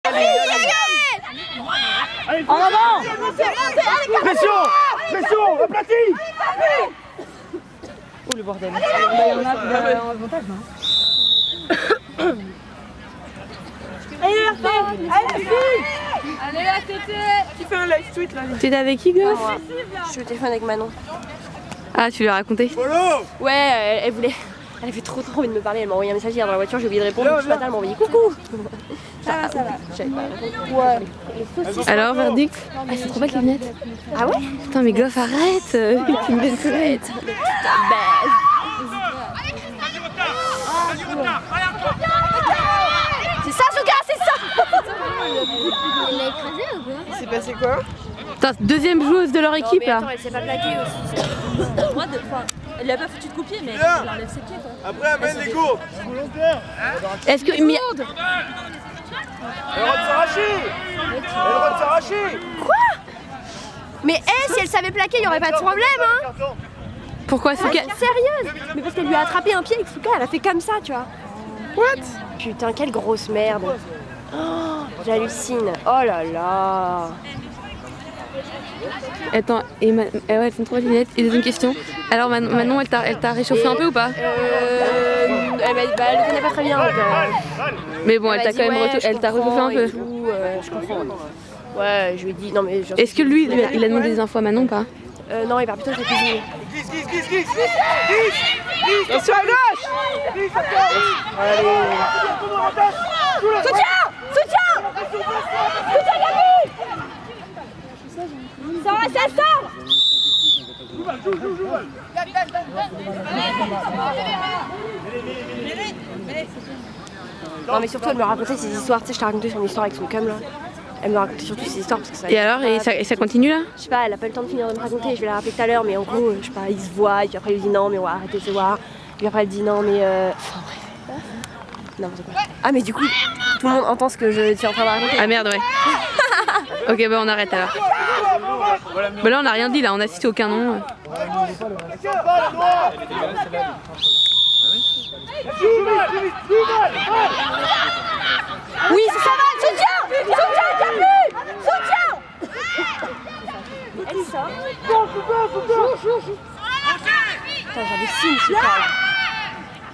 Allez, en avant! Pression! Pression! Aplati! Oh le bordel. Il y en a un avantage, non? Allez la fille! Allez la tété! Tu fais un live tweet là. Tu étais avec qui, gosse? Je suis au téléphone avec Manon. Ah, tu lui as raconté? Ouais, elle voulait. Elle avait trop envie de me parler. Elle m'a envoyé un message hier dans la voiture. J'ai oublié de répondre. Ce matin, elle m'a envoyé coucou. Ça va. J'avais pas répondu. Ouais. Alors, verdict? Ah, c'est trop belle les lunettes. Ah ouais? Putain, mais gosse, arrête! Tu me donnes soleil. C'est ça, Souka, c'est ça! Il l'a écrasé ou quoi? Il s'est passé quoi? Putain, deuxième joueuse de leur équipe mais là. attends, elle s'est pas plaquée aussi. Elle lui a pas foutu de coup de pied, mais elle enlève ses pieds quoi. Après, amène les gourdes. Est-ce que. Elle a le droit de s'arracher. Elle a le droit de s'arracher. Quoi? Mais si elle savait plaquer, il y aurait pas de problème, hein? Pourquoi Souka? Sérieuse? Mais parce qu'elle lui a attrapé un pied avec Souka, elle a fait comme ça, tu vois. What? Putain, quelle grosse merde. Oh, j'hallucine. Oh là là. Attends, et ouais, elles sont trop belles les lunettes. Et deuxième question. Alors Manon, elle t'a réchauffé un peu ou pas? Elle le connaît pas très bien. Donc, Mais bon, elle t'a quand même ouais, elle t'a réchauffé un peu. Je comprends. Ouais, je lui ai dit non mais. Est-ce que lui, il a demandé des infos à Manon ou pas? Non, il part plutôt de sa cuisine. Glisse. Attention à gauche. Allez. Soutien! Sors, ça sort! Non mais surtout elle me racontait ses histoires, tu sais je t'ai raconté son histoire avec son cum là. Elle me racontait surtout ses histoires parce que ça... Et alors, et ça continue là? Je sais pas, elle a pas eu le temps de finir de me raconter, je vais la rappeler tout à l'heure mais en gros, je sais pas, ils se voient et puis après il lui dit non mais on va arrêter de se voir. Puis après elle dit non mais enfin bref. Non, c'est pas. Ah mais du coup, tout le monde entend ce que je suis en train de raconter. Ah merde, ouais. Ok, bah on arrête alors. Bah là on a rien dit là, on a cité aucun nom. Oui, c'est ça va, soutien, Capu, soutien. Elle sort. Putain, j'hallucine ce cas là.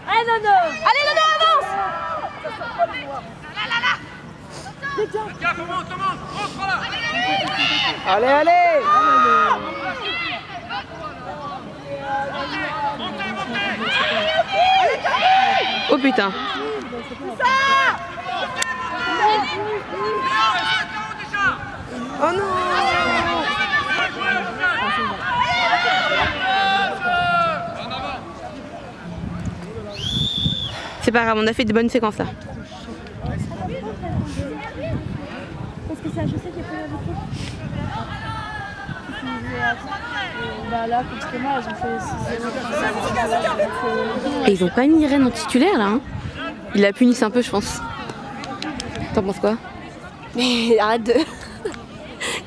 Allez Nono! Allez, Nono, avance. Allez. Oh putain. Oh non! C'est pas grave, on a fait des bonnes séquences là. Parce que c'est un chaussée qui est pas avec là, contre moi, ils ont fait 6-0. Et ils ont pas mis Irène en titulaire là, hein. Ils la punissent un peu, je pense. T'en penses quoi? Mais arrête de...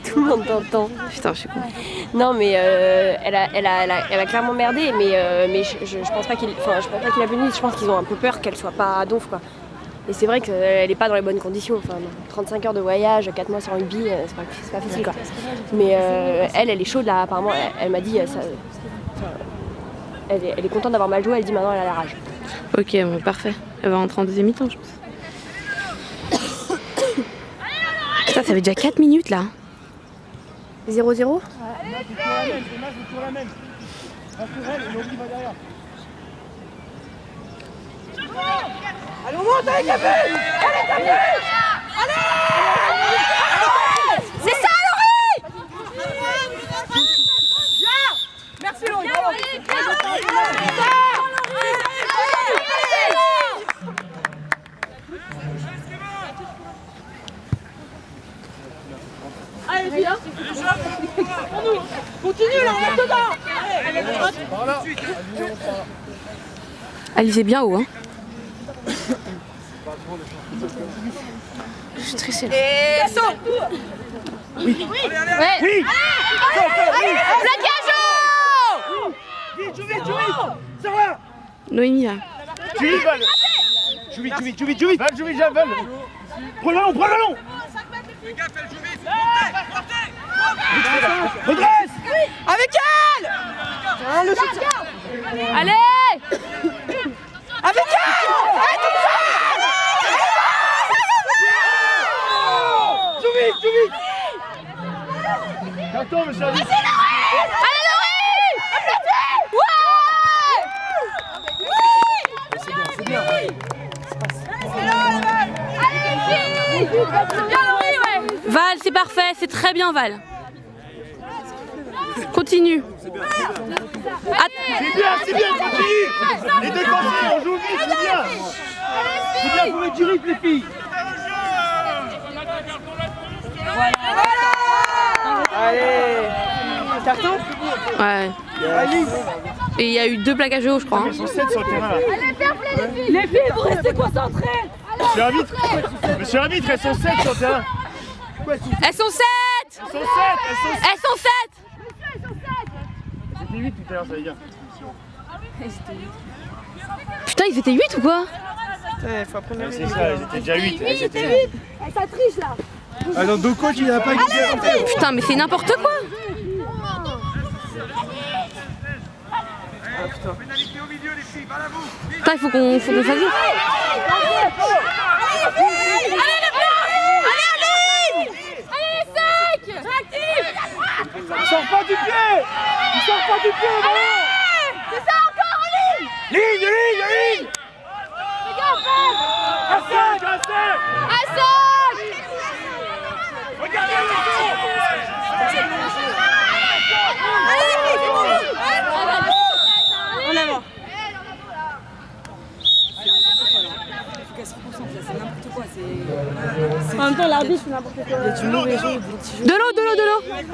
Tout le monde t'entend. Putain, je suis con. Non mais elle a clairement merdé mais je pense pas qu'il la punisse, je pense qu'ils ont un peu peur qu'elle soit pas donf quoi. Et c'est vrai qu'elle est pas dans les bonnes conditions, enfin 35 heures de voyage, 4 mois sans rugby, c'est pas facile quoi. Mais elle est chaude là apparemment, elle m'a dit ça, elle est contente d'avoir mal joué, elle dit maintenant elle a la rage. Ok, bon, parfait. Elle va rentrer en deuxième mi-temps je pense. Putain, ça fait déjà 4 minutes là. 0-0 Ouais. C'est la même. Allez, on monte avec Capu! Allez, Capu! Allez! C'est ça, Laurie! Merci Laurie! Allez, viens! Continue là, on est dedans! Allez, c'est bien haut, hein. Je suis stressée là. Et saut! Oui! Ouais. Oui! Plaquage! Vite, joue vite! Ça va! Noémie là. Joue vite, Val! Joue vite! Val, joue vite, Val! Prends le ballon! Redresse. Avec elle. Hein, le soutien. Allez! Avec elle. Joue vite, joue vite. Carton, monsieur Albi. Allez, Laurie! C'est bien. Val, c'est parfait, c'est très bien, Val. Continue. C'est bien, continue. Les deux côtés, on joue vite, c'est bien. C'est bien, vous mettez du rythme, les filles. Allez. Carton. Ouais. Et il y a eu 2 plaquages hauts, je crois. Ils sont 7 sur le terrain là. Les filles, vous restez concentrées. Monsieur l'arbitre, elles sont 7 sur le terrain. Elles sont 7! Elles sont 7. Elles sont 7! C'était 8 tout à l'heure, ça veut dire. Putain, ils étaient 8 ou quoi? Faut apprendre C'est ça, elles étaient déjà 8. Ça triche là. Ah non, Doko, il n'a pas guidé. Putain, mais c'est n'importe quoi! Putain, il faut qu'on fasse vite. Il sort pas du pied. Ballon. C'est ça encore, Oli. Ligne. Hassan. Regardez le En avant. En même temps, l'arbitre, c'est n'importe quoi. De l'eau.